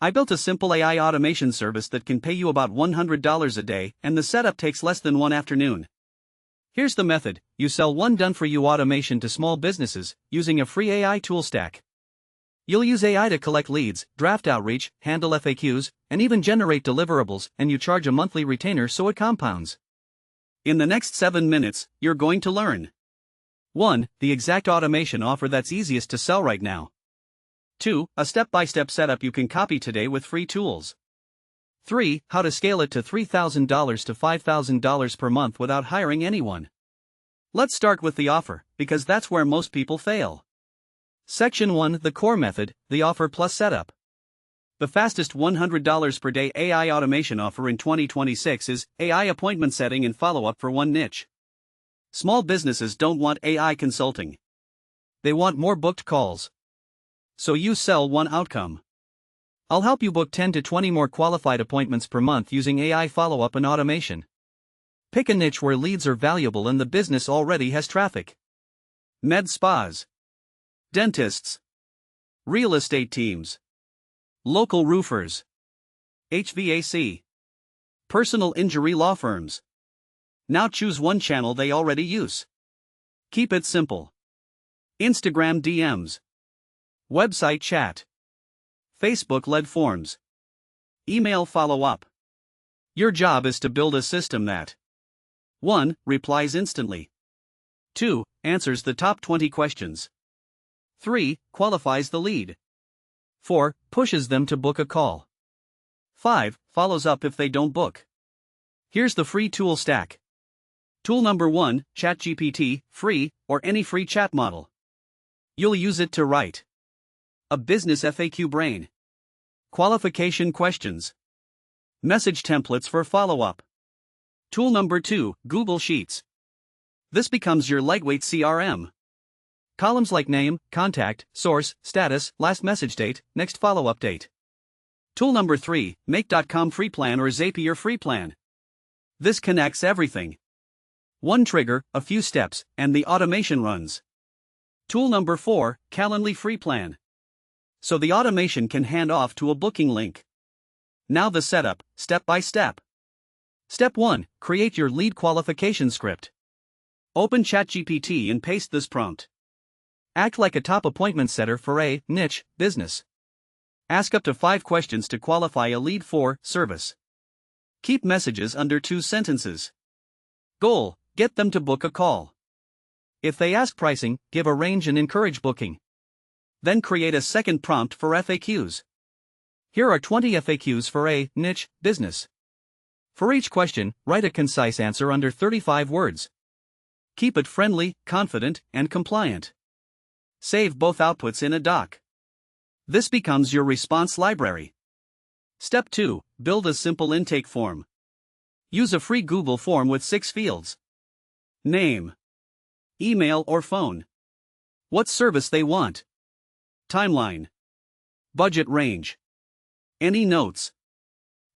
I built a simple AI automation service that can pay you about $100 a day, and the setup takes less than one afternoon. Here's the method: you sell one done-for-you automation to small businesses using a free AI tool stack. You'll use AI to collect leads, draft outreach, handle FAQs, and even generate deliverables, and you charge a monthly retainer so it compounds. In the next 7 minutes, you're going to learn 1. The exact automation offer that's easiest to sell right now. 2. A step-by-step setup you can copy today with free tools. 3. How to scale it to $3,000 to $5,000 per month without hiring anyone. Let's start with the offer, because that's where most people fail. Section 1. The core method, the offer plus setup. The fastest $100 per day AI automation offer in 2026 is AI appointment setting and follow-up for one niche. Small businesses don't want AI consulting. They want more booked calls. So you sell one outcome. I'll help you book 10 to 20 more qualified appointments per month using AI follow-up and automation. Pick a niche where leads are valuable and the business already has traffic. Med spas, dentists, real estate teams, local roofers, HVAC, personal injury law firms. Now choose one channel they already use. Keep it simple. Instagram DMs, website chat, Facebook-led forms, email follow-up. Your job is to build a system that 1. Replies instantly. 2. Answers the top 20 questions. 3. Qualifies the lead. 4. Pushes them to book a call. 5. Follows up if they don't book. Here's the free tool stack. Tool number 1, ChatGPT, free, or any free chat model. You'll use it to write a business FAQ brain, qualification questions, message templates for follow-up. Tool number 2, Google Sheets. This becomes your lightweight CRM. Columns like name, contact, source, status, last message date, next follow-up date. Tool number 3, Make.com free plan or Zapier free plan. This connects everything. One trigger, a few steps, and the automation runs. Tool number 4, Calendly free plan. So the automation can hand off to a booking link. Now the setup, step by step. Step 1, create your lead qualification script. Open ChatGPT and paste this prompt. Act like a top appointment setter for a niche business. Ask up to 5 questions to qualify a lead for service. Keep messages under 2 sentences. Goal: get them to book a call. If they ask pricing, give a range and encourage booking. Then create a second prompt for FAQs. Here are 20 FAQs for a niche business. For each question, write a concise answer under 35 words. Keep it friendly, confident, and compliant. Save both outputs in a doc. This becomes your response library. Step 2, build a simple intake form. Use a free Google form with 6 fields. Name, email or phone, what service they want, timeline, budget range, any notes.